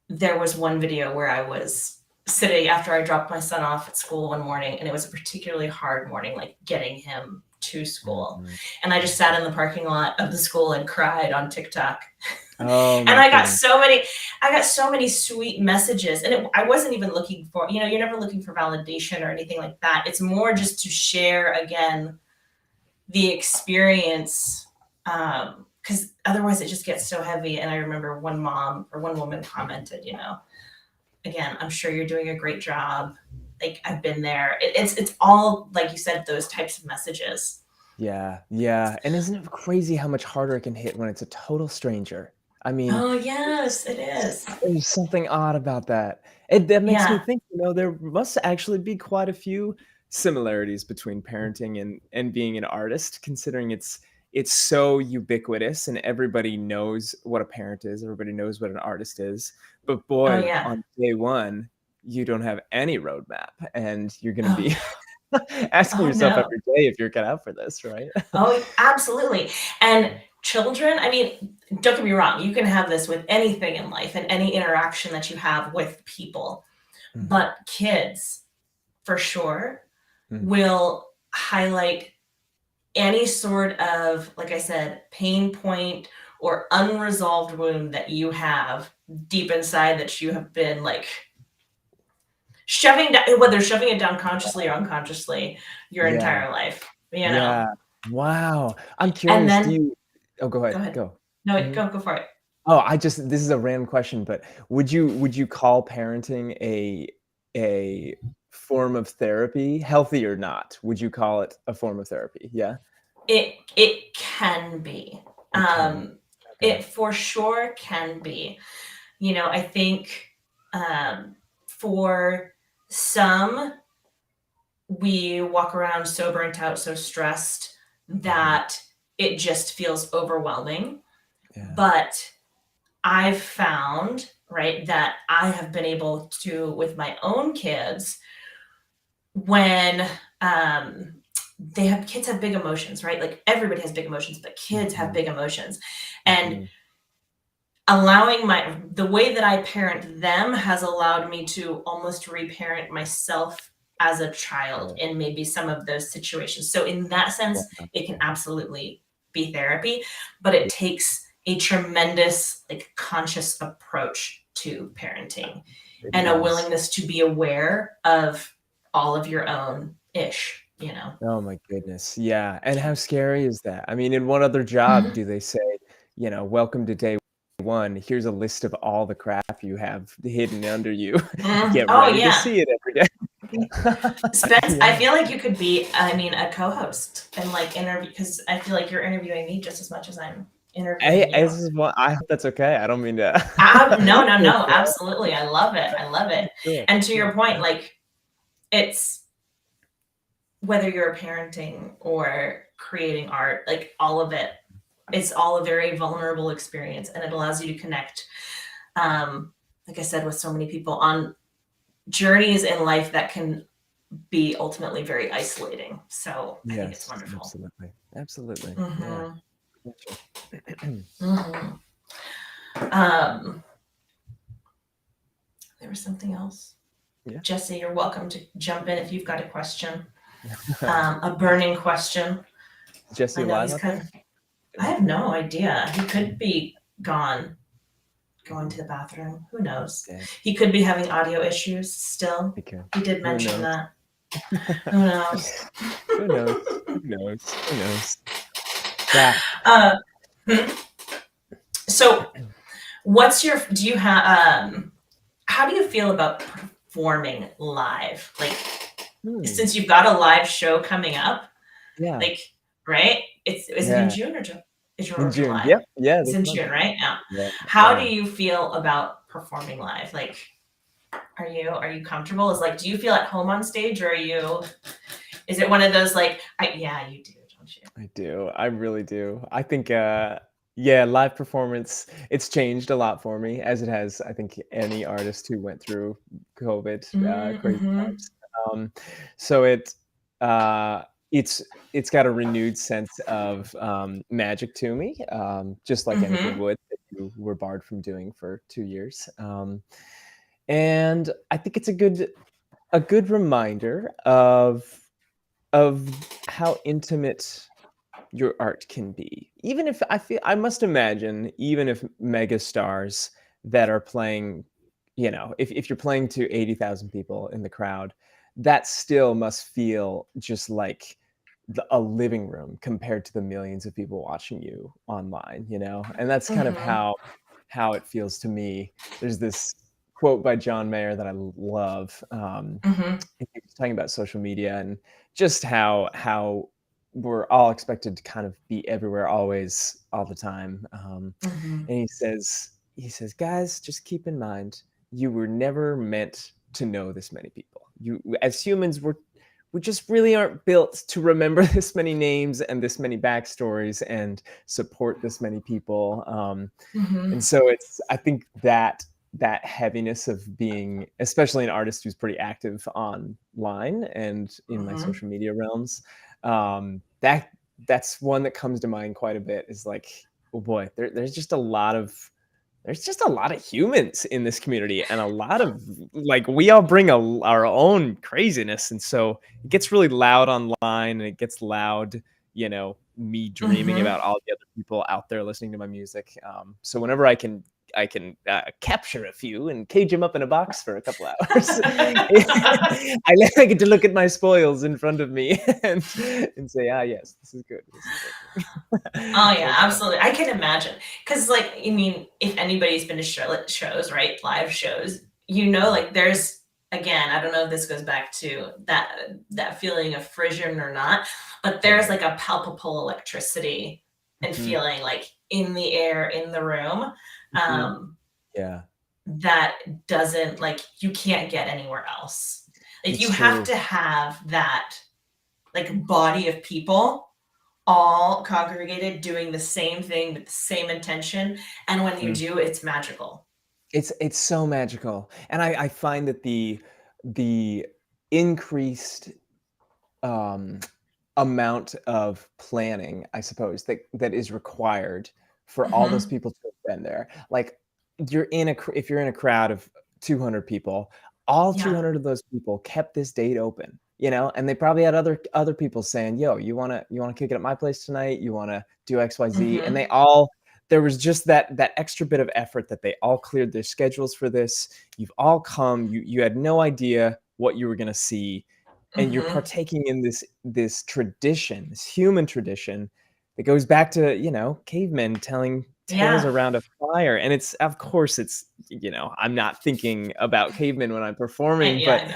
[SPEAKER 2] there was one video where I was sitting after I dropped my son off at school one morning, and it was a particularly hard morning, like getting him to school. And I just sat in the parking lot of the school and cried on TikTok. And I got so many sweet messages, and I wasn't even looking for, you know, you're never looking for validation or anything like that. It's more just to share again the experience, because otherwise it just gets so heavy. And I remember one woman commented, you know, again, I'm sure you're doing a great job. Like, I've been there. It's all, like you said, those types of messages.
[SPEAKER 3] Yeah. And isn't it crazy how much harder it can hit when it's a total stranger? I mean,
[SPEAKER 2] Oh yes, it is.
[SPEAKER 3] there's something odd about that. That makes me
[SPEAKER 2] Yeah.
[SPEAKER 3] think, you know, there must actually be quite a few similarities between parenting and being an artist, considering it's so ubiquitous and everybody knows what a parent is, everybody knows what an artist is. But
[SPEAKER 2] Oh
[SPEAKER 3] boy,
[SPEAKER 2] yeah.
[SPEAKER 3] on day one, you don't have any roadmap and you're gonna
[SPEAKER 2] Oh
[SPEAKER 3] be
[SPEAKER 2] yeah.
[SPEAKER 3] asking
[SPEAKER 2] Oh
[SPEAKER 3] yourself
[SPEAKER 2] no.
[SPEAKER 3] every day if you're cut out for this, right?
[SPEAKER 2] Oh, absolutely. And children, I mean, don't get me wrong, you can have this with anything in life and any interaction that you have with people. But kids, for sure, will highlight any sort of, like I said, pain point or unresolved wound that you have deep inside that you have been, like, shoving down, whether shoving it down consciously or unconsciously your
[SPEAKER 3] Yeah.
[SPEAKER 2] entire life, you know?
[SPEAKER 3] Yeah. Wow. I'm
[SPEAKER 2] And
[SPEAKER 3] curious,
[SPEAKER 2] then
[SPEAKER 3] oh, go
[SPEAKER 2] go
[SPEAKER 3] ahead.
[SPEAKER 2] ahead.
[SPEAKER 3] Go.
[SPEAKER 2] No,
[SPEAKER 3] Mhm.
[SPEAKER 2] go for it.
[SPEAKER 3] Oh, this is a random question, but would you call parenting a form of therapy, healthy or not? Would you call it a form of therapy? Yeah?
[SPEAKER 2] It can be.
[SPEAKER 3] It can. Okay.
[SPEAKER 2] It for sure can be. You know, I think, for some, we walk around so burnt out, so stressed that it just feels overwhelming.
[SPEAKER 3] Yeah.
[SPEAKER 2] But I've found, right, that I have been able to, with my own kids, when kids have big emotions, right? Like, everybody has big emotions, but kids have big emotions. And allowing the way that I parent them has allowed me to almost reparent myself as a child in maybe some of those situations. So in that sense, it can absolutely be therapy, but it takes a tremendous, like, conscious approach to parenting and a willingness to be aware of all of your own ish, you know?
[SPEAKER 3] Oh my goodness. Yeah. And how scary is that? I mean, in what other job
[SPEAKER 2] Mhm.
[SPEAKER 3] do they say, you know, welcome to day one. Here's a list of all the crap you have hidden under you. Get
[SPEAKER 2] Oh
[SPEAKER 3] ready to
[SPEAKER 2] yeah.
[SPEAKER 3] see it every day.
[SPEAKER 2] Spence, I
[SPEAKER 3] Yeah.
[SPEAKER 2] feel like you could be, I mean, a co-host and, like, interview, because I feel like you're interviewing me just as much as I'm interviewing you.
[SPEAKER 3] This is what I hope that's okay. I don't mean to.
[SPEAKER 2] No, no,
[SPEAKER 3] to
[SPEAKER 2] no,
[SPEAKER 3] throw
[SPEAKER 2] absolutely. I love it. I love it.
[SPEAKER 3] Cool.
[SPEAKER 2] And to your
[SPEAKER 3] Cool.
[SPEAKER 2] point, like, it's whether you're parenting or creating art, like, all of it it's all a very vulnerable experience, and it allows you to connect, like I said, with so many people on journeys in life that can be ultimately very isolating. So I think it's
[SPEAKER 3] Yes,
[SPEAKER 2] wonderful.
[SPEAKER 3] absolutely.
[SPEAKER 2] Mm-hmm.
[SPEAKER 3] Yeah.
[SPEAKER 2] Mm-hmm. There was something else.
[SPEAKER 3] Yeah.
[SPEAKER 2] Jesse, you're welcome to jump in if you've got a question, a burning question.
[SPEAKER 3] Jesse
[SPEAKER 2] I know
[SPEAKER 3] alive
[SPEAKER 2] he's
[SPEAKER 3] out
[SPEAKER 2] kind
[SPEAKER 3] there?
[SPEAKER 2] of, I have no idea. He could be gone, going to the bathroom. Who knows?
[SPEAKER 3] Yeah,
[SPEAKER 2] He could be having audio issues still.
[SPEAKER 3] because
[SPEAKER 2] He did
[SPEAKER 3] who
[SPEAKER 2] mention
[SPEAKER 3] knows?
[SPEAKER 2] that. Who knows?
[SPEAKER 3] Who knows? Who knows? Who knows? Yeah.
[SPEAKER 2] Hmm? So do you have, how do you feel about performing live? Like, since you've got a live show coming up,
[SPEAKER 3] Yeah.
[SPEAKER 2] like, right? Is it in June or July?
[SPEAKER 3] In June.
[SPEAKER 2] July?
[SPEAKER 3] Yep. Yeah.
[SPEAKER 2] It's in June, right? Yeah.
[SPEAKER 3] Yeah.
[SPEAKER 2] How do you feel about performing live? Like, are you comfortable? Do you feel at home on stage, or is it one of those like, yeah, you do, don't you?
[SPEAKER 3] I do. I really do. I think, yeah, live performance, it's changed a lot for me, as it has, I think, any artist who went through COVID, crazy
[SPEAKER 2] Mm-hmm.
[SPEAKER 3] times. So it's got a renewed sense of magic to me, just like anything
[SPEAKER 2] Mm-hmm.
[SPEAKER 3] would that you were barred from doing for 2 years. And I think it's a good reminder of how intimate your art can be. Even if I must imagine, even if mega stars that are playing, if you're playing to 80,000 people in the crowd, that still must feel just like a living room compared to the millions of people watching you online, and that's kind of
[SPEAKER 2] Mm-hmm.
[SPEAKER 3] how it feels to me. There's this quote by John Mayer that I love.
[SPEAKER 2] Mm-hmm.
[SPEAKER 3] He was talking about social media and just how we're all expected to kind of be everywhere, always, all the time.
[SPEAKER 2] Mm-hmm.
[SPEAKER 3] And he says, guys, just keep in mind, you were never meant to know this many people. You, as humans, we just really aren't built to remember this many names and this many backstories and support this many people.
[SPEAKER 2] Mm-hmm.
[SPEAKER 3] And so I think that heaviness of being, especially an artist who's pretty active online and in my
[SPEAKER 2] Mm-hmm.
[SPEAKER 3] social media realms, that's one that comes to mind quite a bit, is like, oh boy, there's just a lot of humans in this community, and a lot of, like, we all bring our own craziness, and so it gets really loud online, and it gets loud, me dreaming
[SPEAKER 2] Mm-hmm.
[SPEAKER 3] about all the other people out there listening to my music. So whenever I can capture a few and cage them up in a box for a couple hours, I get to look at my spoils in front of me and say, yes, this is good. This is working.
[SPEAKER 2] Oh
[SPEAKER 3] So
[SPEAKER 2] yeah,
[SPEAKER 3] it's fun.
[SPEAKER 2] absolutely. I can imagine, because I mean, if anybody's been to shows, right, live shows, like there's, again, I don't know if this goes back to that feeling of frisson or not, but there's like a palpable electricity and
[SPEAKER 3] Mhm.
[SPEAKER 2] feeling like in the air, in the room,
[SPEAKER 3] Yeah,
[SPEAKER 2] that doesn't, like, you can't get anywhere else. Like,
[SPEAKER 3] it's
[SPEAKER 2] you have
[SPEAKER 3] true.
[SPEAKER 2] to have that, like, body of people all congregated doing the same thing with the same intention, and when you
[SPEAKER 3] Mm.
[SPEAKER 2] do, it's magical.
[SPEAKER 3] It's so magical, and I find that the increased um, amount of planning, I suppose, that is required for all those
[SPEAKER 2] Mhm.
[SPEAKER 3] people to have been there. Like, if you're in a crowd of 200 people, all
[SPEAKER 2] Yeah.
[SPEAKER 3] 200 of those people kept this date open, and they probably had other people saying, "Yo, you wanna kick it at my place tonight? You wanna do XYZ?" And
[SPEAKER 2] Mhm.
[SPEAKER 3] there was just that extra bit of effort that they all cleared their schedules for this. You've all come. You had no idea what you were gonna see, and you're
[SPEAKER 2] Mhm.
[SPEAKER 3] partaking in this tradition, this human tradition that goes back to, cavemen telling tales
[SPEAKER 2] Yeah.
[SPEAKER 3] around a fire. And it's, of course, I'm not thinking about cavemen when I'm performing,
[SPEAKER 2] Yeah, I
[SPEAKER 3] but
[SPEAKER 2] know.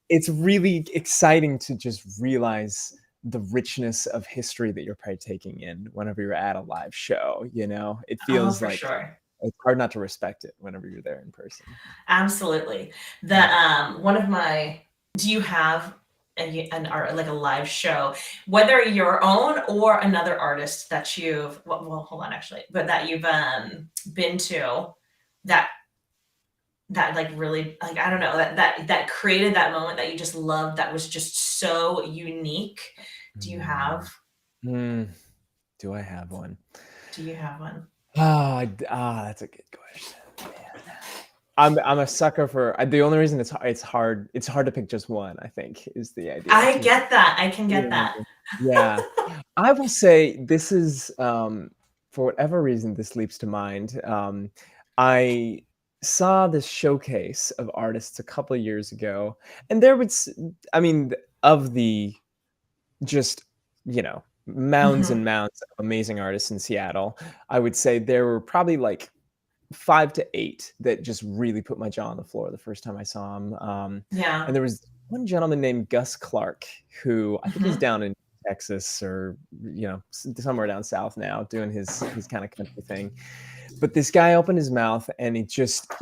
[SPEAKER 3] it's really exciting to just realize the richness of history that you're partaking in whenever you're at a live show. It
[SPEAKER 2] Oh,
[SPEAKER 3] feels
[SPEAKER 2] for
[SPEAKER 3] like
[SPEAKER 2] sure.
[SPEAKER 3] it's hard not to respect it whenever you're there in person.
[SPEAKER 2] Absolutely.
[SPEAKER 3] Mm.
[SPEAKER 2] One of my Do you have an art, like a live show, whether your own or another artist that you've well hold on actually, but that you've been to that like really like I don't know that created that moment that you just loved that was just so unique. Do you have?
[SPEAKER 3] Do I have one?
[SPEAKER 2] Do you have one?
[SPEAKER 3] That's a good question. Man. I'm a sucker for the only reason it's hard to pick just one, I think, is the idea.
[SPEAKER 2] I get that. I can get that.
[SPEAKER 3] Yeah. I will say this is for whatever reason this leaps to mind. I saw this showcase of artists a couple of years ago, and there was of the just, mounds and mounds of amazing artists in Seattle, I would say there were probably like 5 to 8 that just really put my jaw on the floor the first time I saw him. And there was one gentleman named Gus Clark, who I think he's down in Texas or somewhere down south now doing his kind of country thing. But this guy opened his mouth and it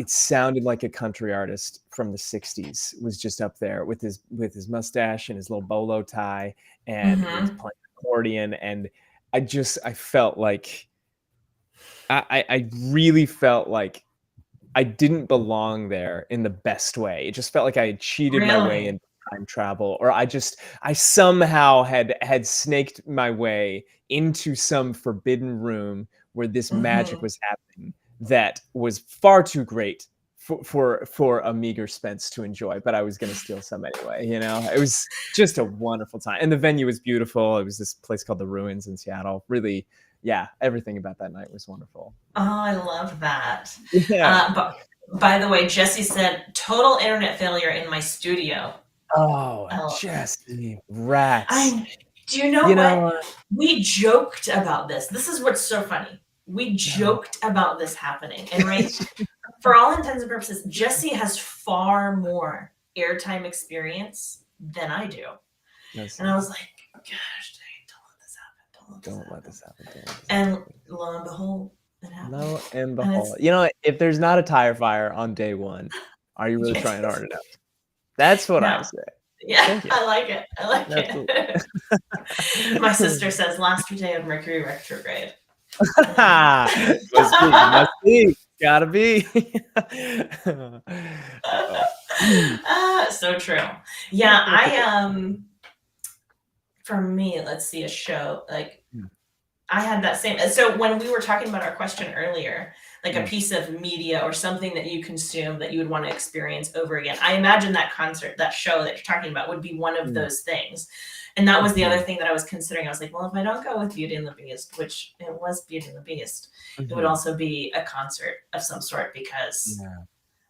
[SPEAKER 3] sounded like a country artist from the 60s was just up there with his mustache and his little bolo tie, and he was playing accordion. And I felt like I really felt like I didn't belong there in the best way. It just felt like I had cheated my way into time travel, or I somehow had snaked my way into some forbidden room where this magic was happening that was far too great for a meager Spence to enjoy, but I was going to steal some anyway. It was just a wonderful time, and the venue was beautiful. It was this place called the Ruins in Seattle. Really, everything about that night was wonderful.
[SPEAKER 2] Oh, I love that.
[SPEAKER 3] Yeah.
[SPEAKER 2] But by the way, Jesse said total internet failure in my studio.
[SPEAKER 3] Oh, Jesse, rats.
[SPEAKER 2] Do you know what? We joked about this. This is what's so funny. We joked about this happening. And for all intents and purposes, Jesse has far more airtime experience than I do. And I was like, gosh, dang, don't let this happen. And lo and behold, it happened.
[SPEAKER 3] Lo and behold. If there's not a tire fire on day one, are you really trying hard enough? That's what I say.
[SPEAKER 2] Yeah, I like it. My sister says last day of Mercury retrograde.
[SPEAKER 3] Must be. Gotta be.
[SPEAKER 2] So true. Yeah, for me, let's see, a show like I had that same. So when we were talking about our question earlier, like a piece of media or something that you consume that you would want to experience over again, I imagine that concert, that show that you're talking about would be one of those things. And that was the other thing that I was considering. I was like, well, if I don't go with Beauty and the Beast, which it was Beauty and the Beast, it would also be a concert of some sort because,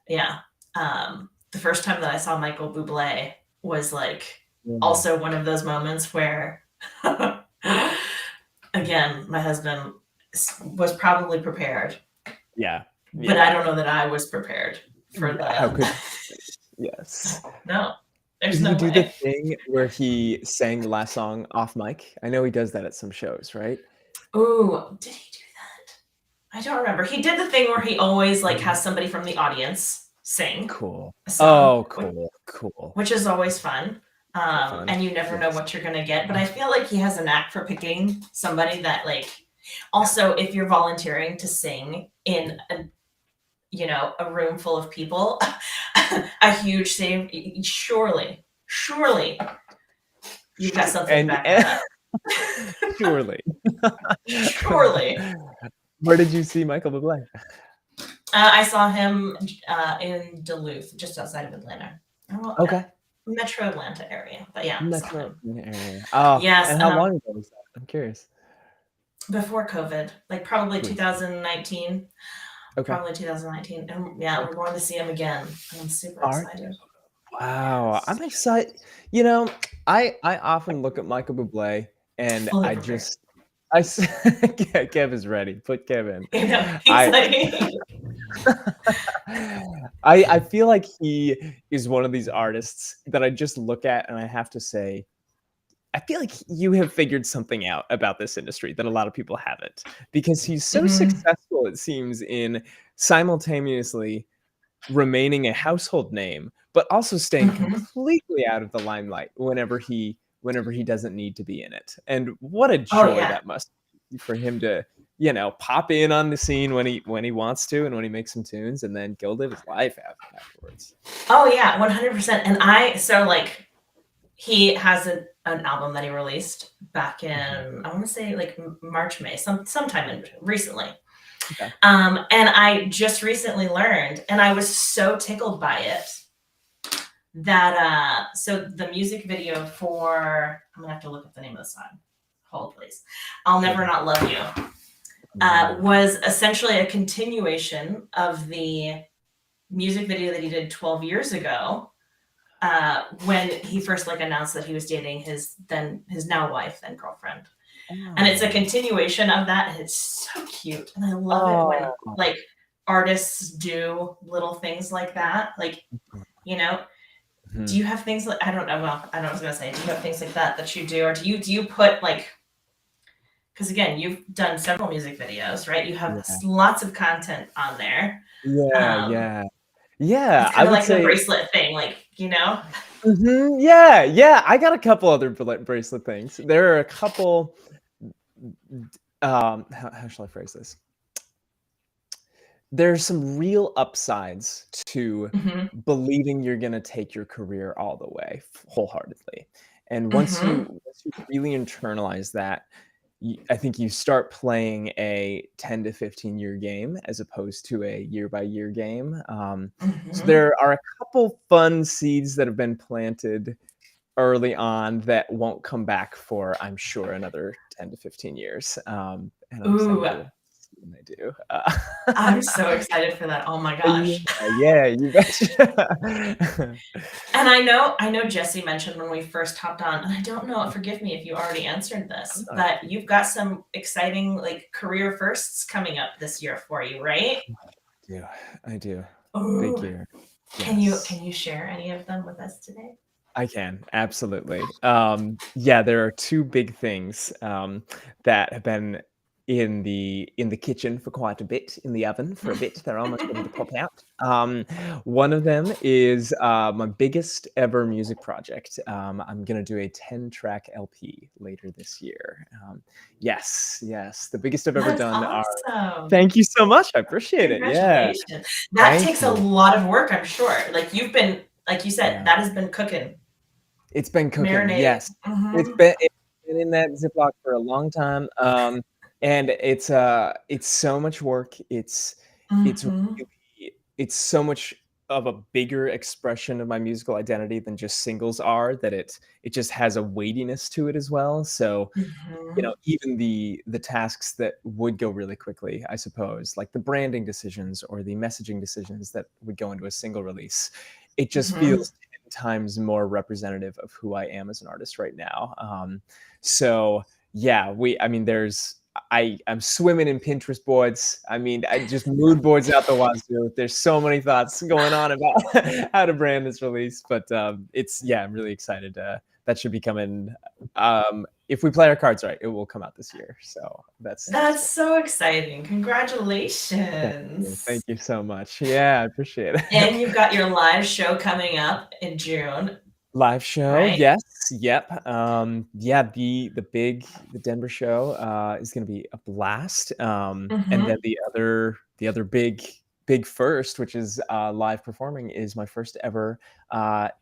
[SPEAKER 2] the first time that I saw Michael Bublé was like also one of those moments where, again, my husband was probably prepared.
[SPEAKER 3] Yeah.
[SPEAKER 2] But I don't know that I was prepared for that.
[SPEAKER 3] How could Yes.
[SPEAKER 2] No. There's
[SPEAKER 3] Did
[SPEAKER 2] no
[SPEAKER 3] he do
[SPEAKER 2] way.
[SPEAKER 3] the thing where he sang the last song off mic? I know he does that at some shows, right?
[SPEAKER 2] Ooh, did he do that? I don't remember. He did the thing where he always like has somebody from the audience sing.
[SPEAKER 3] Cool.
[SPEAKER 2] a song,
[SPEAKER 3] Cool.
[SPEAKER 2] which is always fun. And you never know what you're gonna get. But I feel like he has a knack for picking somebody that like. Also, if you're volunteering to sing in a room full of people, a huge save. Surely, you've got something back up.
[SPEAKER 3] Surely.
[SPEAKER 2] Surely.
[SPEAKER 3] Where did you see Michael Bublé?
[SPEAKER 2] I saw him in Duluth, just outside of Atlanta.
[SPEAKER 3] Okay.
[SPEAKER 2] Metro Atlanta area, but yeah.
[SPEAKER 3] Metro area. Oh,
[SPEAKER 2] yes.
[SPEAKER 3] And how long ago was that? I'm curious.
[SPEAKER 2] Before COVID, like probably 2019.
[SPEAKER 3] Okay.
[SPEAKER 2] Probably 2019. And yeah, we're going to see him again. I'm super excited.
[SPEAKER 3] Wow. I'm excited. I often look at Michael Bublé and Kev is ready. Put Kev in. I feel like he is one of these artists that I just look at and I have to say, I feel like you have figured something out about this industry that a lot of people haven't, because he's so successful, it seems, in simultaneously remaining a household name, but also staying
[SPEAKER 2] Mhm.
[SPEAKER 3] completely out of the limelight whenever he doesn't need to be in it. And what a
[SPEAKER 2] Oh
[SPEAKER 3] joy
[SPEAKER 2] yeah.
[SPEAKER 3] that must be for him to, pop in on the scene when he wants to and when he makes some tunes and then go live his life afterwards.
[SPEAKER 2] Oh yeah, 100%. And he has an album that he released back in, I want to say like March, May, sometime recently.
[SPEAKER 3] Okay.
[SPEAKER 2] And I just recently learned, and I was so tickled by it, that so the music video for, I'm gonna have to look up the name of the song. Hold please. I'll Never Not Love You. Was essentially a continuation of the music video that he did 12 years ago, when he first like announced that he was dating his now wife, then girlfriend. And it's a continuation of that, and it's so cute. And I love it when like artists do little things like that. Like, do you have things like, I don't know, well, I don't know what I was gonna say. Do you have things like that you do? Or do you put like, because again, you've done several music videos, right? You have lots of content on there.
[SPEAKER 3] Yeah.
[SPEAKER 2] It's
[SPEAKER 3] I
[SPEAKER 2] kind of
[SPEAKER 3] would
[SPEAKER 2] like the
[SPEAKER 3] say
[SPEAKER 2] bracelet thing, like,
[SPEAKER 3] Yeah. I got a couple other bracelet things. There are a couple. How shall I phrase this? There's some real upsides to believing you're gonna take your career all the way wholeheartedly, and once you really internalize that, I think you start playing a 10 to 15-year game as opposed to a year-by-year game. So there are a couple fun seeds that have been planted early on that won't come back for, I'm sure, another 10 to 15 years. And I'm excited to see when they do.
[SPEAKER 2] I'm so excited for that. Oh my gosh.
[SPEAKER 3] Yeah, you betcha.
[SPEAKER 2] And I know Jesse mentioned when we first hopped on, and I don't know, forgive me if you already answered this, but you've got some exciting like career firsts coming up this year for you, right?
[SPEAKER 3] Yeah, I do.
[SPEAKER 2] Ooh.
[SPEAKER 3] Big year.
[SPEAKER 2] Can you share any of them with us today?
[SPEAKER 3] I can, absolutely. There are two big things that have been in the kitchen for quite a bit, in the oven for a bit. They're almost ready to pop out. One of them is my biggest ever music project. I'm going to do a 10-track LP later this year. Yes, the biggest I've ever done.
[SPEAKER 2] Awesome.
[SPEAKER 3] Thank you so much. I appreciate it. Yeah.
[SPEAKER 2] That takes a lot of work, I'm sure. Like you've been, like you said, that has been cooking.
[SPEAKER 3] It's been cooking,
[SPEAKER 2] marinating.
[SPEAKER 3] yes. It's been in that Ziploc for a long time, and it's so much work. It's really, it's so much of a bigger expression of my musical identity than just singles are, that it just has a weightiness to it as well. So, even the tasks that would go really quickly, I suppose, like the branding decisions or the messaging decisions that would go into a single release, it just feels 10 times more representative of who I am as an artist right now. I'm swimming in Pinterest boards. I mean, I just mood boards out the wazoo. There's so many thoughts going on about how to brand this release, but I'm really excited. That should be coming. If we play our cards right, it will come out this year. So that's
[SPEAKER 2] so exciting. Congratulations.
[SPEAKER 3] Thank you so much. Yeah, I appreciate it.
[SPEAKER 2] And you've got your live show coming up in June.
[SPEAKER 3] Live show, right? Yes, yep. The Denver show is going to be a blast. And then the other big first, which is live performing, is my first ever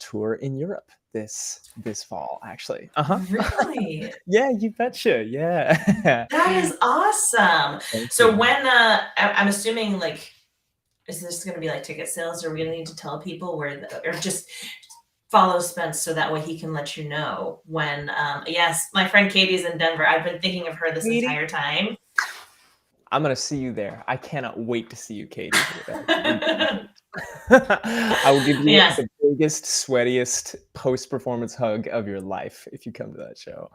[SPEAKER 3] tour in Europe this fall, actually.
[SPEAKER 2] Really?
[SPEAKER 3] Yeah, you betcha. Yeah.
[SPEAKER 2] That is awesome. So when I'm assuming, like, is this going to be like ticket sales? Or are we going to need to tell people where, or just follow Spence so that way he can let you know when? Yes, my friend Katie's in Denver. I've been thinking of her this entire time.
[SPEAKER 3] I'm gonna see you there. I cannot wait to see you, Katie. I will give you the biggest, sweatiest post-performance hug of your life if you come to that show.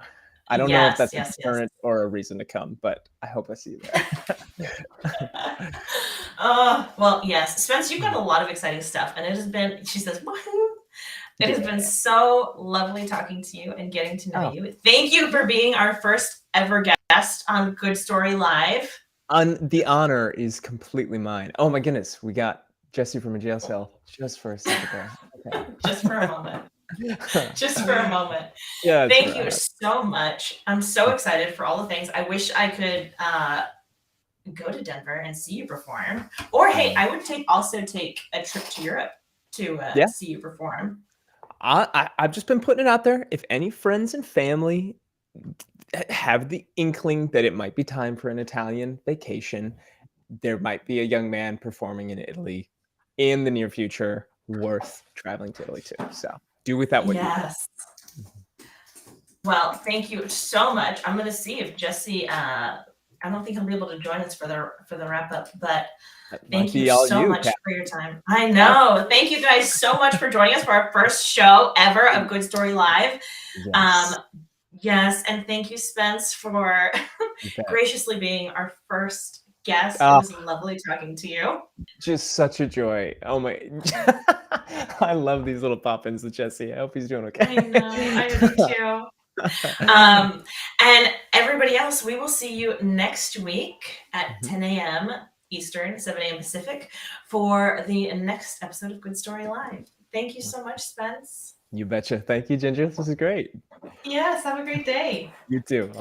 [SPEAKER 3] I don't know if that's a deterrent or a reason to come, but I hope I see you there.
[SPEAKER 2] Well, yes. Spence, you've got a lot of exciting stuff, and it has been, she says, woohoo! It has been so lovely talking to you and getting to know you. Thank you for being our first ever guest on Good Story Live.
[SPEAKER 3] The honor is completely mine. Oh my goodness, we got Jesse from a jail cell just for a second there. Okay.
[SPEAKER 2] Just for a moment. Just for a moment.
[SPEAKER 3] Yeah.
[SPEAKER 2] Thank you so much. I'm so excited for all the things. I wish I could go to Denver and see you perform. Or hey, I would also take a trip to Europe to see you perform.
[SPEAKER 3] I've just been putting it out there. If any friends and family have the inkling that it might be time for an Italian vacation, there might be a young man performing in Italy in the near future worth traveling to Italy to. So do with that what you will.
[SPEAKER 2] Well, thank you so much. I'm going to see if Jesse, I don't think he'll be able to join us for the wrap up, but thank you so much for your time. I know. Thank you guys so much for joining us for our first show ever of Good Story Live. Yes. And thank you, Spence, for graciously being our first guest. It was lovely talking to you.
[SPEAKER 3] Just such a joy. Oh my. I love these little pop-ins with Jesse. I hope he's doing okay.
[SPEAKER 2] I know. I do too. And everybody else, we will see you next week at 10 a.m. Eastern, 7 a.m. Pacific for the next episode of Good Story Live. Thank you so much, Spence.
[SPEAKER 3] You betcha. Thank you, Ginger. This is great.
[SPEAKER 2] Yes, have a great day.
[SPEAKER 3] You too. I'll